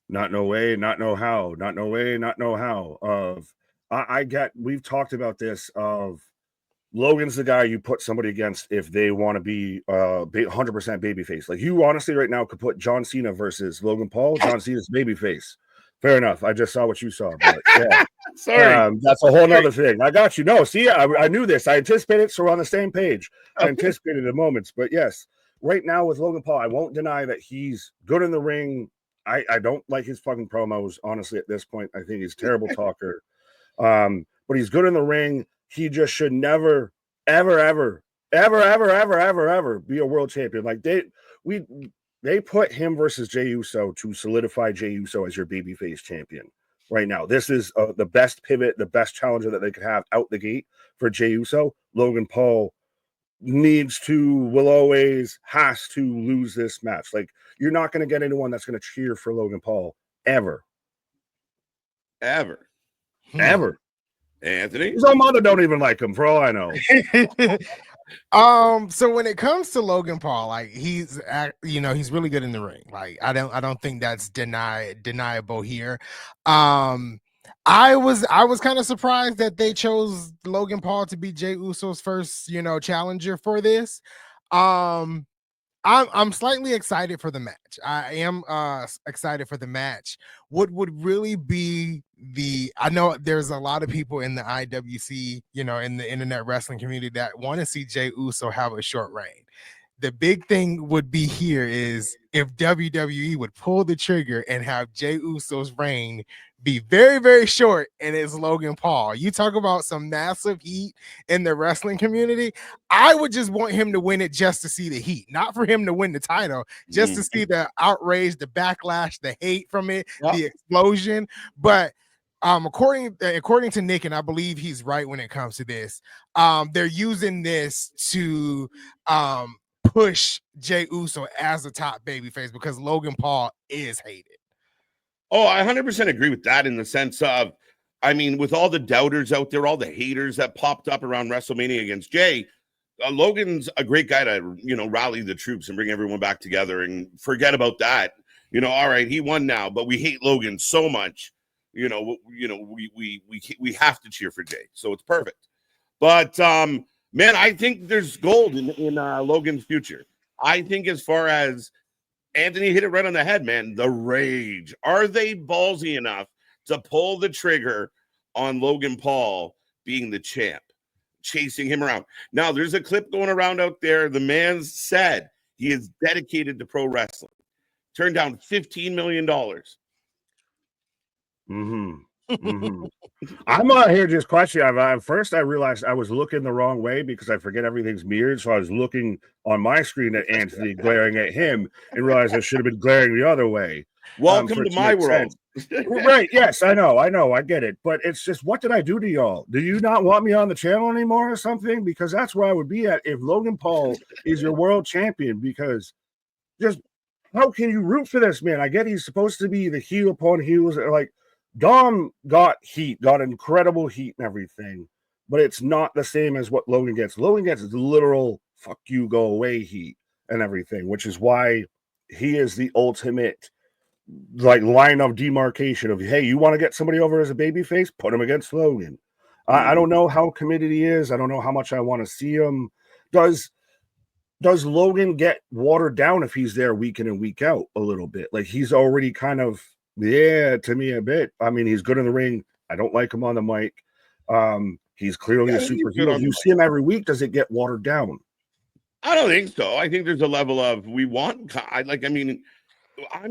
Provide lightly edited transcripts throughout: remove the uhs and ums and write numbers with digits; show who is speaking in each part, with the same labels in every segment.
Speaker 1: not no way, not no how, not no way, not no how. I get. We've talked about this. Of Logan's the guy you put somebody against if they want to be 100% babyface. Like you honestly right now could put John Cena versus Logan Paul. John Cena's babyface. Fair enough. I just saw what you saw, but yeah.
Speaker 2: Sorry.
Speaker 1: That's a whole nother thing. I got you. No, see, I knew this. I anticipated, so we're on the same page. I anticipated the moments, but yes, right now with Logan Paul, I won't deny that he's good in the ring. I don't like his fucking promos, honestly, at this point. I think he's a terrible talker. But he's good in the ring. He just should never, ever, ever, ever, ever, ever, ever, ever be a world champion. Like they put him versus Jey Uso to solidify Jey Uso as your babyface champion. Right now, this is the best pivot, the best challenger that they could have out the gate for Jey Uso. Logan Paul needs to, will always, has to lose this match. Like, you're not going to get anyone that's going to cheer for Logan Paul ever.
Speaker 2: Ever. Anthony?
Speaker 1: His own mother don't even like him, for all I know.
Speaker 3: So when it comes to Logan Paul, like he's really good in the ring. Like I don't think that's deniable here. I was kind of surprised that they chose Logan Paul to be Jey Uso's first, challenger for this. I'm slightly excited for the match. I am excited for the match. What would really be I know there's a lot of people in the IWC, in the internet wrestling community that want to see Jey Uso have a short reign. The big thing would be here is if WWE would pull the trigger and have Jey Uso's reign be very, very short, and it's Logan Paul. You talk about some massive heat in the wrestling community. I would just want him to win it just to see the heat, not for him to win the title, just to see the outrage, the backlash, the hate from it, the explosion. But according to Nick, and I believe he's right when it comes to this, they're using this to push Jey Uso as the top babyface because Logan Paul is hated.
Speaker 2: Oh, I 100% agree with that in the sense of, I mean, with all the doubters out there, all the haters that popped up around WrestleMania against Jey, Logan's a great guy to, rally the troops and bring everyone back together and forget about that. All right, he won now, but we hate Logan so much. We have to cheer for Jey. So it's perfect. But, man, I think there's gold in Logan's future. I think as far as Anthony hit it right on the head, man, the rage. Are they ballsy enough to pull the trigger on Logan Paul being the champ, chasing him around? Now, there's a clip going around out there. The man said he is dedicated to pro wrestling. Turned down $15 million.
Speaker 1: I'm out here just questioning. First, I realized I was looking the wrong way because I forget everything's mirrored. So I was looking on my screen at Anthony, glaring at him, and realized I should have been glaring the other way.
Speaker 2: Welcome to my world.
Speaker 1: Right. Yes, I know. I get it. But it's just, what did I do to y'all? Do you not want me on the channel anymore or something? Because that's where I would be at if Logan Paul is your world champion. Because just how can you root for this man? I get he's supposed to be the heel upon heels. Like, Dom got incredible heat and everything, but it's not the same as what Logan gets. Logan gets literal fuck you, go away heat and everything, which is why he is the ultimate line of demarcation of, hey, you want to get somebody over as a babyface? Put him against Logan. I don't know how committed he is. I don't know how much I want to see him. Does Logan get watered down if he's there week in and week out a little bit? Like, he's already kind of, to me a bit. I mean, he's good in the ring. I don't like him on the mic. He's clearly a superhero. You see him every week. Does it get watered down?
Speaker 2: I don't think so. I think there's a level of I'm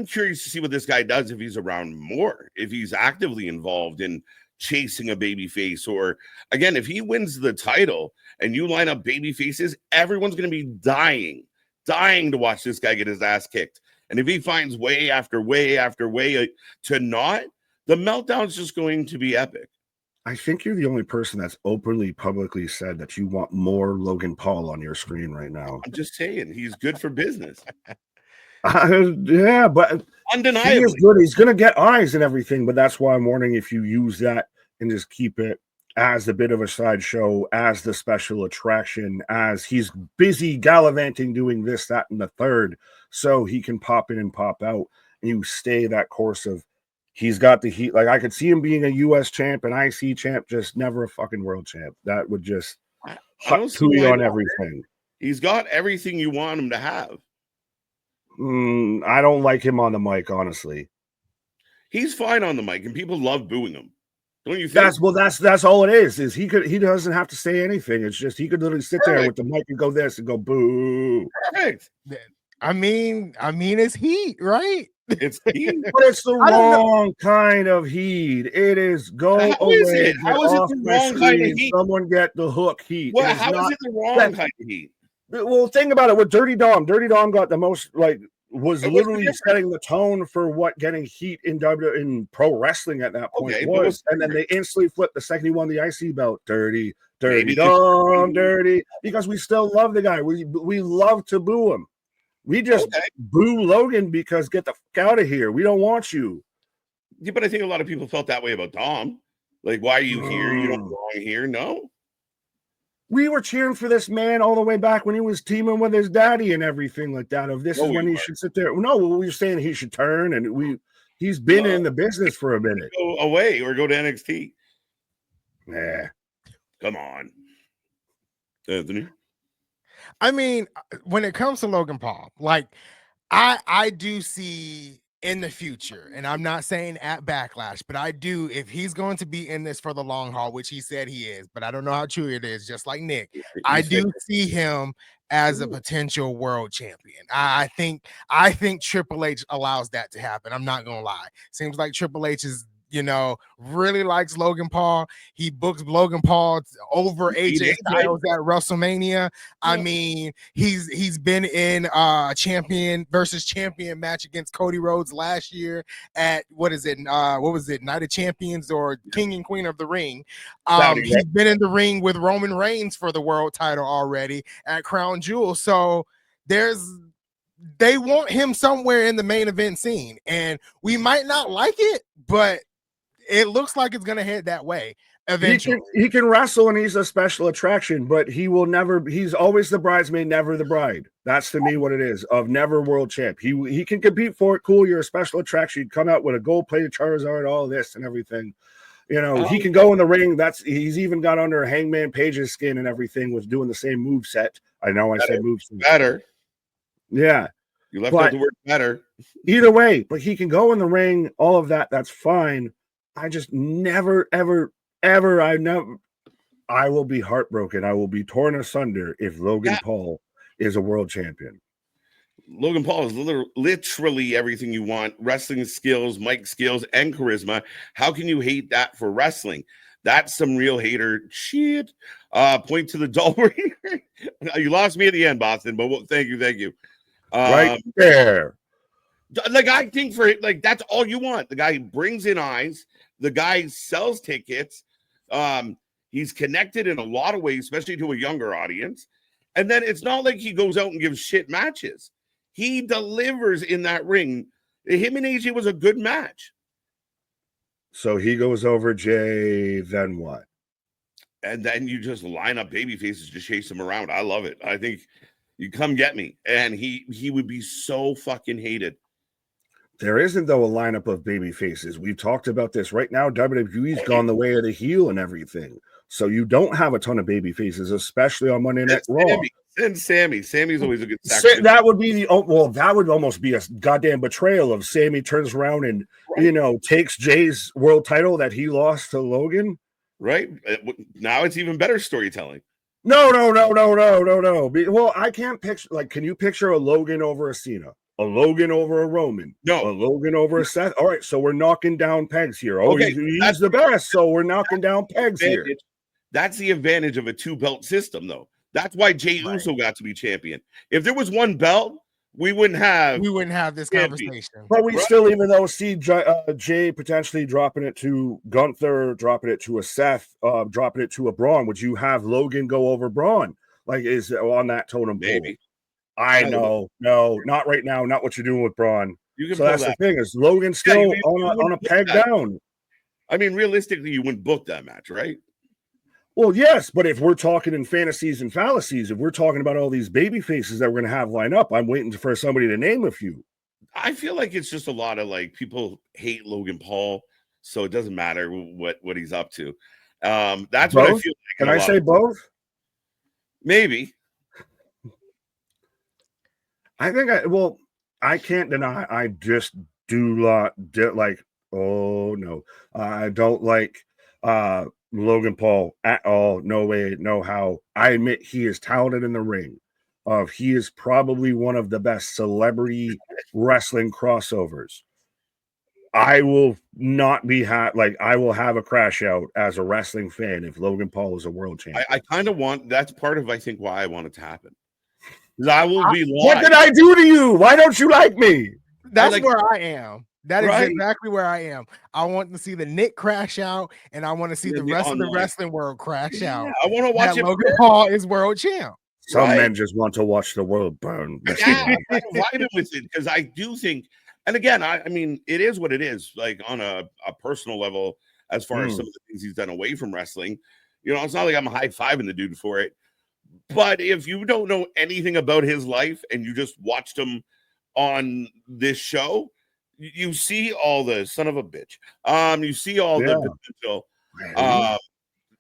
Speaker 2: curious to see what this guy does if he's around more, if he's actively involved in chasing a baby face, or again, if he wins the title and you line up baby faces, everyone's going to be dying to watch this guy get his ass kicked. And if he finds way after way after way to not, the meltdown's just going to be epic.
Speaker 1: I think you're the only person that's openly, publicly said that you want more Logan Paul on your screen right now.
Speaker 2: I'm just saying, he's good for business.
Speaker 1: Yeah, but
Speaker 2: undeniably,
Speaker 1: he is good. He's going to get eyes and everything, but that's why I'm warning if you use that and just keep it as a bit of a sideshow, as the special attraction, as he's busy gallivanting, doing this, that, and the third, so he can pop in and pop out and you stay that course of he's got the heat. Like I could see him being a US champ, an IC champ, just never a fucking world champ. That would just
Speaker 2: I
Speaker 1: hut
Speaker 2: don't see
Speaker 1: tooey
Speaker 2: why
Speaker 1: on
Speaker 2: not.
Speaker 1: everything.
Speaker 2: He's got everything you want him to have.
Speaker 1: I don't like him on the mic, honestly.
Speaker 2: He's fine on the mic, and people love booing him. Don't you think?
Speaker 1: That's all it is. Is he doesn't have to say anything. It's just he could literally sit there
Speaker 2: Perfect.
Speaker 1: with the mic and go this and go boo.
Speaker 2: Perfect.
Speaker 3: I mean, it's heat, right?
Speaker 2: It's heat.
Speaker 1: But it's the wrong kind of heat. It is go
Speaker 2: How
Speaker 1: away.
Speaker 2: is it? How is it
Speaker 1: off
Speaker 2: the
Speaker 1: my
Speaker 2: wrong kind of
Speaker 1: screen,
Speaker 2: heat?
Speaker 1: Someone get the hook heat.
Speaker 2: Well,
Speaker 1: It is
Speaker 2: how is
Speaker 1: not-
Speaker 2: it the wrong kind of heat?
Speaker 1: Well, think about it with Dirty Dom. Dirty Dom got the most, like, was
Speaker 2: What's the
Speaker 1: literally
Speaker 2: difference?
Speaker 1: setting the tone for what getting heat in pro wrestling at that point
Speaker 2: Okay, but
Speaker 1: was. And then they instantly flipped the second he won the IC belt. Dirty
Speaker 2: Maybe
Speaker 1: Dom, dirty. Because we still love the guy. We love to boo him. We just boo Logan because get the fuck out of here. We don't want you.
Speaker 2: Yeah, but I think a lot of people felt that way about Dom. Like, why are you here? You don't belong here. No.
Speaker 1: We were cheering for this man all the way back when he was teaming with his daddy and everything like that. Of this is when he should sit there. No, we were saying he should turn, and he's been in the business for a minute.
Speaker 2: Go away or go to NXT.
Speaker 1: Yeah.
Speaker 2: Come on, Anthony.
Speaker 3: I mean, when it comes to Logan Paul, like I do see in the future, and I'm not saying at Backlash, but I do, if he's going to be in this for the long haul, which he said he is, but I don't know how true it is, just like Nick. I do see him as a potential world champion. I think Triple H allows that to happen. I'm not gonna lie. Seems like Triple H is, really likes Logan Paul. He books Logan Paul over AJ Styles at WrestleMania. I mean, he's been in a champion versus champion match against Cody Rhodes last year at what was it, Night of Champions or King and Queen of the Ring. He's been in the ring with Roman Reigns for the world title already at Crown Jewel. So they want him somewhere in the main event scene, and we might not like it, but it looks like it's going to head that way eventually.
Speaker 1: He can wrestle, and he's a special attraction, but he's always the bridesmaid, never the bride. That's to me what it is, of never world champ. He can compete for it. Cool, you're a special attraction. You come out with a gold-plated Charizard, all this and everything. He can go in the ring. He's even got under Hangman Page's skin and everything with doing the same move set. I know I said move set.
Speaker 2: Better.
Speaker 1: Yeah.
Speaker 2: You left out the word better.
Speaker 1: Either way, but he can go in the ring, all of that. That's fine. I just never, ever, ever, I will be heartbroken. I will be torn asunder if Logan Paul is a world champion.
Speaker 2: Logan Paul is literally everything you want: wrestling skills, mic skills, and charisma. How can you hate that for wrestling? That's some real hater shit. Point to the dollar here. You lost me at the end, Boston, but thank you.
Speaker 1: Right there.
Speaker 2: Like, I think that's all you want. The guy brings in eyes. The guy sells tickets. He's connected in a lot of ways, especially to a younger audience. And then it's not like he goes out and gives shit matches. He delivers in that ring. Him and AJ was a good match.
Speaker 1: So he goes over Jay, then what?
Speaker 2: And then you just line up baby faces to chase him around. I love it. I think you come get me. And he would be so fucking hated.
Speaker 1: There isn't, though, a lineup of baby faces. We've talked about this. Right now, WWE's gone the way of the heel and everything. So you don't have a ton of baby faces, especially on Monday Night Raw.
Speaker 2: And Sammy. Sammy's always a good
Speaker 1: section. That would be that would almost be a goddamn betrayal of Sammy turns around and, takes Jay's world title that he lost to Logan.
Speaker 2: Right. Now it's even better storytelling.
Speaker 1: No. Well, I can't picture, can you picture a Logan over a Cena? A Logan over a Roman?
Speaker 2: No.
Speaker 1: A Logan over a Seth? All right, so we're knocking down pegs here. Oh, okay, he's the best, so we're knocking down pegs here.
Speaker 2: That's the advantage of a two-belt system, though. That's why Jey Uso got to be champion. If there was one belt, we wouldn't have
Speaker 3: this conversation.
Speaker 1: But we still, even though, see Jay potentially dropping it to Gunther, dropping it to a Seth, dropping it to a Braun. Would you have Logan go over Braun? Is on that totem pole?
Speaker 2: Maybe.
Speaker 1: I know. No, not right now. Not what you're doing with Braun. So that's the thing, is Logan still on a peg down.
Speaker 2: I mean, realistically, you wouldn't book that match, right?
Speaker 1: Well, yes, but if we're talking in fantasies and fallacies, if we're talking about all these baby faces that we're going to have line up, I'm waiting for somebody to name a few.
Speaker 2: I feel like it's just a lot of like people hate Logan Paul, so it doesn't matter what he's up to. That's what I
Speaker 1: Both?
Speaker 2: feel like.
Speaker 1: Can I say both?
Speaker 2: Maybe.
Speaker 1: I think I can't deny I just do not like, oh no. I don't like Logan Paul at all. No way, no how. I admit he is talented in the ring. He is probably one of the best celebrity wrestling crossovers. I will not be like I will have a crash out as a wrestling fan if Logan Paul is a world champion.
Speaker 2: I kind of want, that's part of I think why I want it to happen. Because I will be live.
Speaker 1: What did I do to you? Why don't you like me?
Speaker 3: That's
Speaker 2: like,
Speaker 3: where I am. That is
Speaker 2: right?
Speaker 3: exactly where I am. I want to see the Nick crash out, and I want to see the rest of the wrestling world crash out.
Speaker 2: I want to watch it.
Speaker 3: Logan Paul is world champ.
Speaker 1: Some men just want to watch the world burn.
Speaker 2: Yeah, I'm vibing with it because I do think, and again, I mean, it is what it is. Like on a personal level, as far as some of the things he's done away from wrestling, you know, it's not like I'm high-fiving the dude for it. But if you don't know anything about his life and you just watched him on this show, you see all the son of a bitch. You see all the potential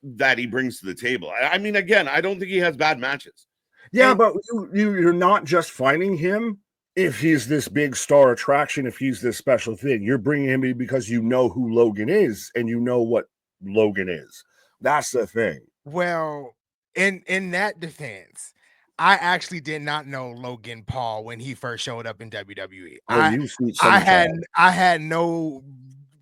Speaker 2: that he brings to the table. I mean, again, I don't think he has bad matches.
Speaker 1: Yeah, but you're not just finding him if he's this big star attraction, if he's this special thing. You're bringing him in because you know who Logan is and you know what Logan is. That's the thing.
Speaker 3: Well, in that defense, I actually did not know Logan Paul when he first showed up in WWE. I had no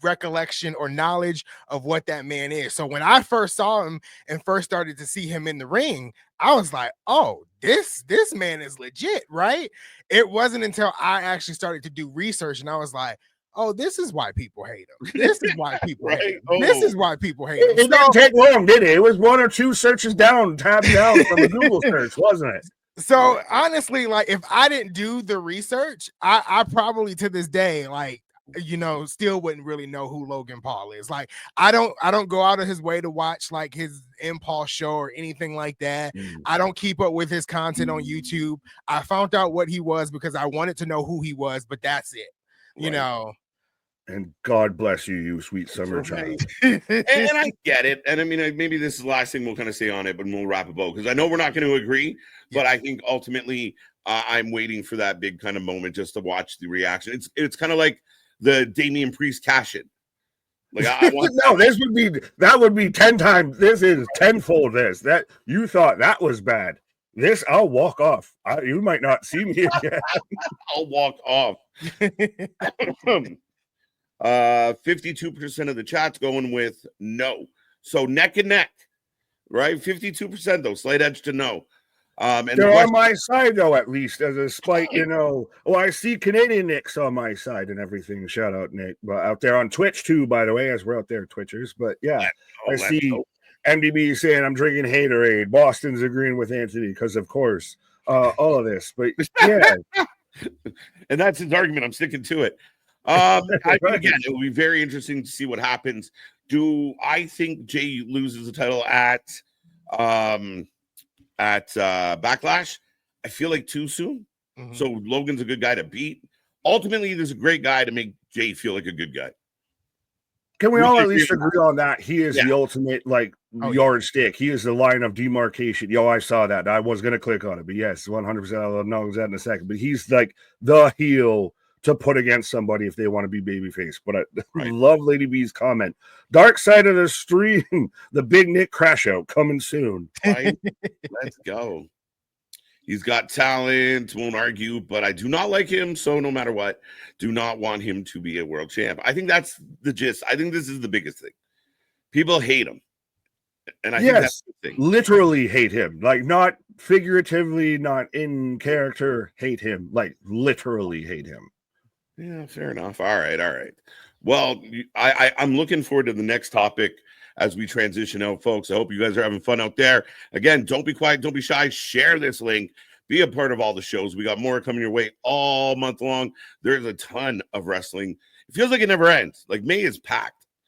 Speaker 3: recollection or knowledge of what that man is. So when I first saw him and first started to see him in the ring, I was like, oh, this man is legit, right? It wasn't until I actually started to do research and I was like, oh, this is why people hate him. This is why people hate him. This is why people hate him.
Speaker 1: It didn't take long, did it? It was 1 or 2 searches down, tab down from a Google search, wasn't it?
Speaker 3: So honestly, like if I didn't do the research, I probably to this day, like, you know, still wouldn't really know who Logan Paul is. Like I don't go out of his way to watch like his Impulse show or anything like that. I don't keep up with his content on YouTube. I found out what he was because I wanted to know who he was, but that's it. You know.
Speaker 1: And God bless you, you sweet summer child.
Speaker 2: and I get it. And I mean, maybe this is the last thing we'll kind of say on it, but we'll wrap it up because I know we're not going to agree. But I think ultimately, I'm waiting for that big kind of moment just to watch the reaction. It's kind of like the Damian Priest cash in. Like I want
Speaker 1: no, that would be 10 times. This is tenfold. That you thought that was bad. This I'll walk off. You might not see me again.
Speaker 2: I'll walk off. 52% of the chat's going with no. So neck and neck, right? 52% though, slight edge to no. And
Speaker 1: they're on my side though, at least as a spite, you know. Oh, I see Canadian Nick's on my side and everything. Shout out Nick, but out there on Twitch too, by the way, as we're out there Twitchers. But yeah, I see MDB saying I'm drinking Haterade. Boston's agreeing with Anthony because of course, all of this. But yeah,
Speaker 2: and that's his argument. I'm sticking to it. Again, it will be very interesting to see what happens. Do I think Jay loses the title at Backlash? I feel like too soon. So Logan's a good guy to beat. Ultimately, there's a great guy to make Jay feel like a good guy.
Speaker 1: Can we all at least agree on that? He is the ultimate yardstick. He is the line of demarcation. Yo, I saw that. I was gonna click on it, but yes, 100%. I'll know that in a second. But he's like the heel to put against somebody if they want to be babyface. But I love Lady B's comment. Dark side of the stream, the big Nick crash out coming soon.
Speaker 2: Right? Let's go. He's got talent, won't argue, but I do not like him. So no matter what, do not want him to be a world champ. I think that's the gist. I think this is the biggest thing. People hate him. And I think that's the thing.
Speaker 1: Literally hate him. Like not figuratively, not in character, hate him. Like literally hate him.
Speaker 2: Yeah, fair enough. All right. Well, I'm looking forward to the next topic as we transition out, folks. I hope you guys are having fun out there. Again, don't be quiet, don't be shy. Share this link. Be a part of all the shows. We got more coming your way all month long. There's a ton of wrestling. It feels like it never ends. Like May is packed.